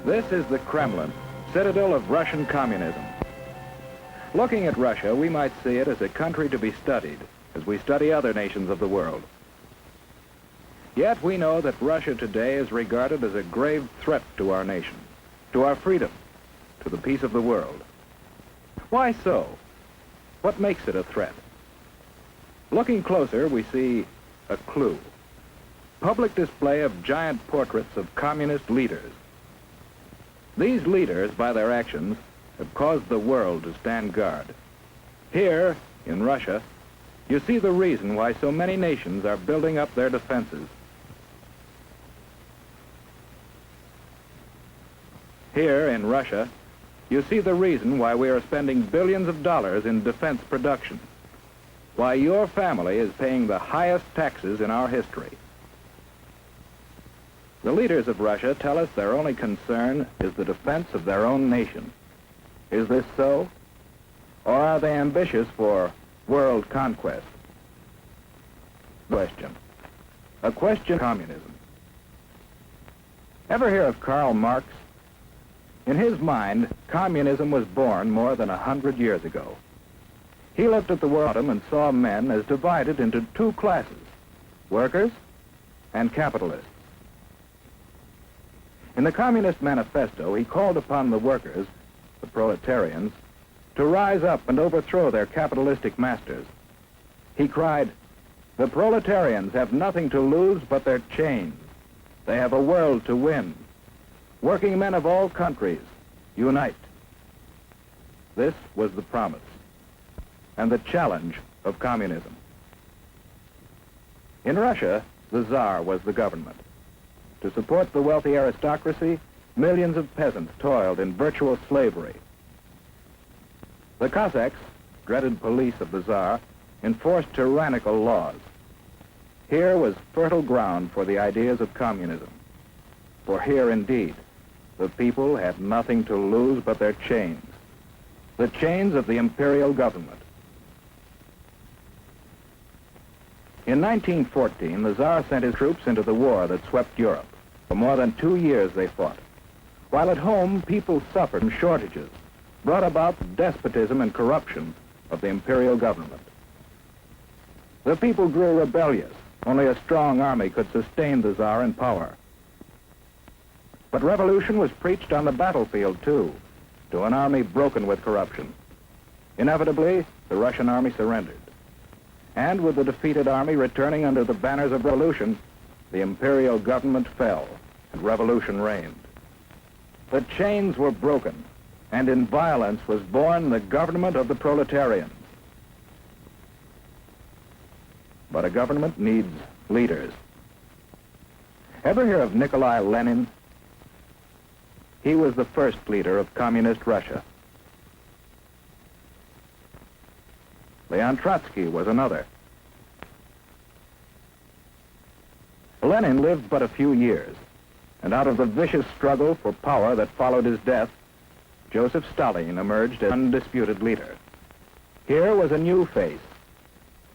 This is the Kremlin, citadel of Russian communism. Looking at Russia, we might see it as a country to be studied, as we study other nations of the world. Yet we know that Russia today is regarded as a grave threat to our nation, to our freedom, to the peace of the world. Why so? What makes it a threat? Looking closer, we see a clue. Public display of giant portraits of communist leaders. These leaders, by their actions, have caused the world to stand guard. Here, in Russia, you see the reason why so many nations are building up their defenses. Here, in Russia, you see the reason why we are spending billions of dollars in defense production, why your family is paying the highest taxes in our history. The leaders of Russia tell us their only concern is the defense of their own nation. Is this so? Or are they ambitious for world conquest? Question. A question of communism. Ever hear of Karl Marx? In his mind, communism was born more than 100 years ago. He looked at the world and saw men as divided into two classes, workers and capitalists. In the Communist Manifesto, he called upon the workers, the proletarians, to rise up and overthrow their capitalistic masters. He cried, "The proletarians have nothing to lose but their chains. They have a world to win. Working men of all countries, unite." This was the promise and the challenge of communism. In Russia, the Tsar was the government. To support the wealthy aristocracy, millions of peasants toiled in virtual slavery. The Cossacks, dreaded police of the Tsar, enforced tyrannical laws. Here was fertile ground for the ideas of communism. For here, indeed, the people had nothing to lose but their chains, the chains of the imperial government. In 1914, the Tsar sent his troops into the war that swept Europe. For more than 2 years they fought. While at home, people suffered from shortages, brought about despotism and corruption of the imperial government. The people grew rebellious. Only a strong army could sustain the Tsar in power. But revolution was preached on the battlefield, too, to an army broken with corruption. Inevitably, the Russian army surrendered. And with the defeated army returning under the banners of revolution, the imperial government fell and revolution reigned. The chains were broken, and in violence was born the government of the proletarians. But a government needs leaders. Ever hear of Nikolai Lenin? He was the first leader of communist Russia. Leon Trotsky was another. Lenin lived but a few years, and out of the vicious struggle for power that followed his death, Joseph Stalin emerged as undisputed leader. Here was a new face,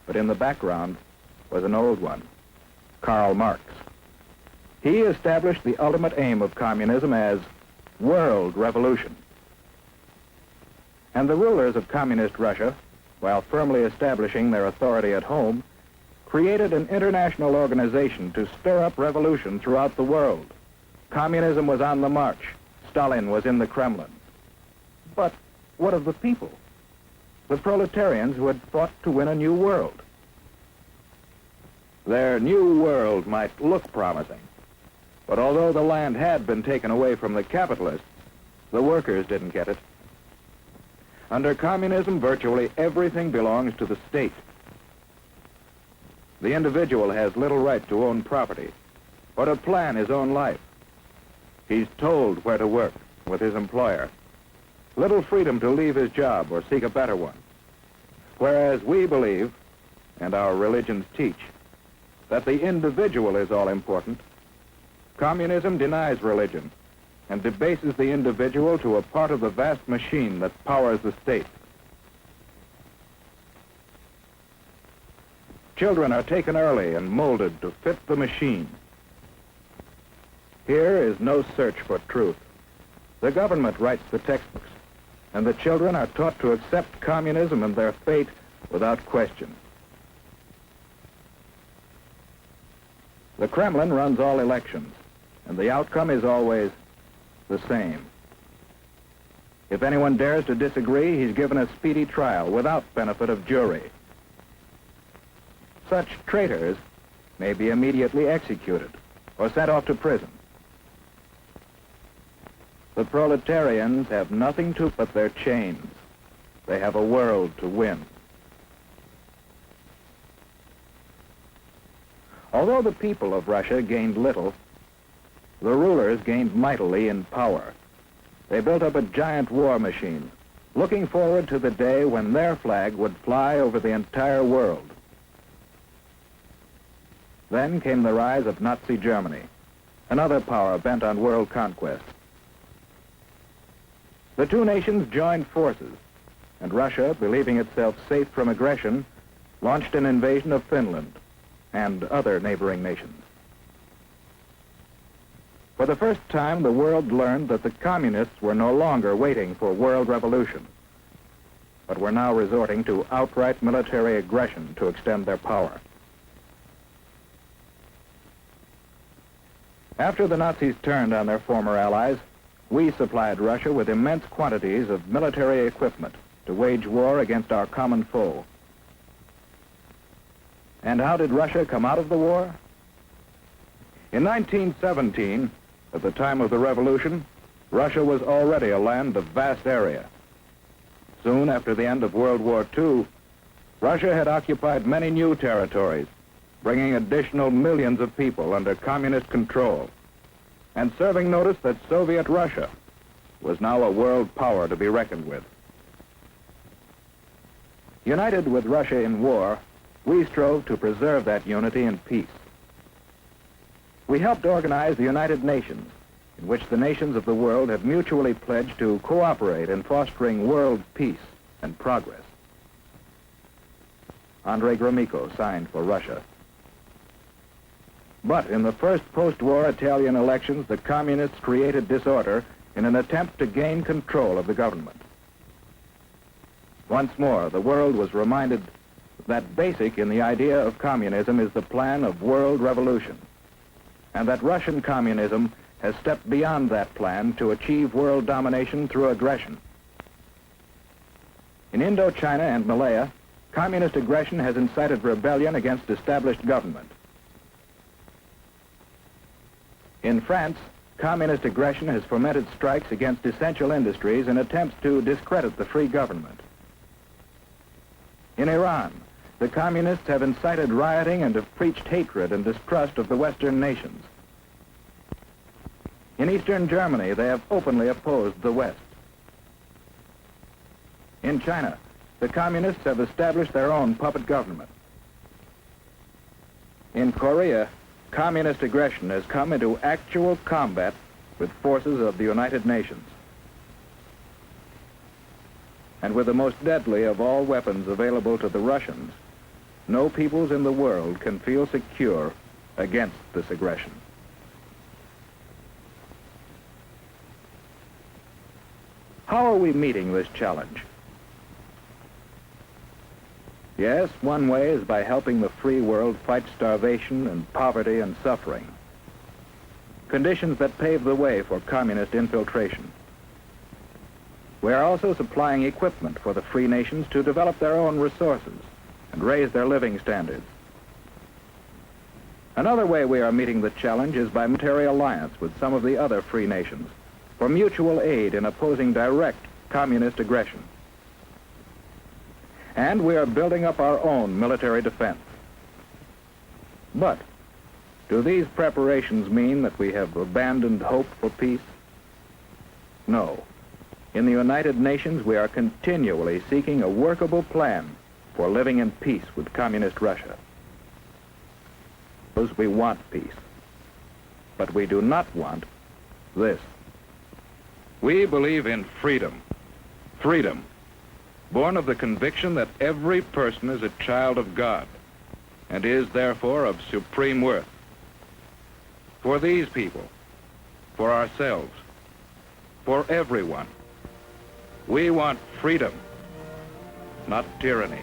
but in the background was an old one, Karl Marx. He established the ultimate aim of communism as world revolution. And the rulers of communist Russia, while firmly establishing their authority at home, created an international organization to stir up revolution throughout the world. Communism was on the march. Stalin was in the Kremlin. But what of the people? The proletarians who had fought to win a new world. Their new world might look promising, but although the land had been taken away from the capitalists, the workers didn't get it. Under communism, virtually everything belongs to the state. The individual has little right to own property or to plan his own life. He's told where to work with his employer. Little freedom to leave his job or seek a better one. Whereas we believe, and our religions teach, that the individual is all important, communism denies religion and debases the individual to a part of the vast machine that powers the state. Children are taken early and molded to fit the machine. Here is no search for truth, The government writes the textbooks, and the children are taught to accept communism and their fate without question. The Kremlin runs all elections, and the outcome is always the same. If anyone dares to disagree, he's given a speedy trial without benefit of jury. Such traitors may be immediately executed or sent off to prison. The proletarians have nothing to but their chains. They have a world to win. Although the people of Russia gained little, the rulers gained mightily in power. They built up a giant war machine, looking forward to the day when their flag would fly over the entire world. Then came the rise of Nazi Germany, another power bent on world conquest. The two nations joined forces, and Russia, believing itself safe from aggression, launched an invasion of Finland and other neighboring nations. For the first time, the world learned that the communists were no longer waiting for world revolution, but were now resorting to outright military aggression to extend their power. After the Nazis turned on their former allies, we supplied Russia with immense quantities of military equipment to wage war against our common foe. And how did Russia come out of the war? In 1917, at the time of the revolution, Russia was already a land of vast area. Soon after the end of World War II, Russia had occupied many new territories, bringing additional millions of people under communist control, and serving notice that Soviet Russia was now a world power to be reckoned with. United with Russia in war, we strove to preserve that unity in peace. We helped organize the United Nations, in which the nations of the world have mutually pledged to cooperate in fostering world peace and progress. Andrei Gromyko signed for Russia. But in the first post-war Italian elections, the communists created disorder in an attempt to gain control of the government. Once more, the world was reminded that basic in the idea of communism is the plan of world revolution, and that Russian communism has stepped beyond that plan to achieve world domination through aggression. In Indochina and Malaya, communist aggression has incited rebellion against established government. In France, communist aggression has fomented strikes against essential industries in attempts to discredit the free government. In Iran, the communists have incited rioting and have preached hatred and distrust of the Western nations. In Eastern Germany, they have openly opposed the West. In China, the communists have established their own puppet government. In Korea, communist aggression has come into actual combat with forces of the United Nations. And with the most deadly of all weapons available to the Russians, no peoples in the world can feel secure against this aggression. How are we meeting this challenge? Yes, one way is by helping the free world fight starvation and poverty and suffering, conditions that pave the way for communist infiltration. We are also supplying equipment for the free nations to develop their own resources and raise their living standards. Another way we are meeting the challenge is by military alliance with some of the other free nations for mutual aid in opposing direct communist aggression. And we are building up our own military defense. But do these preparations mean that we have abandoned hope for peace? No. In the United Nations, we are continually seeking a workable plan for living in peace with communist Russia. Because we want peace, but we do not want this. We believe in freedom. Freedom, born of the conviction that every person is a child of God and is therefore of supreme worth. For these people, for ourselves, for everyone. We want freedom, not tyranny.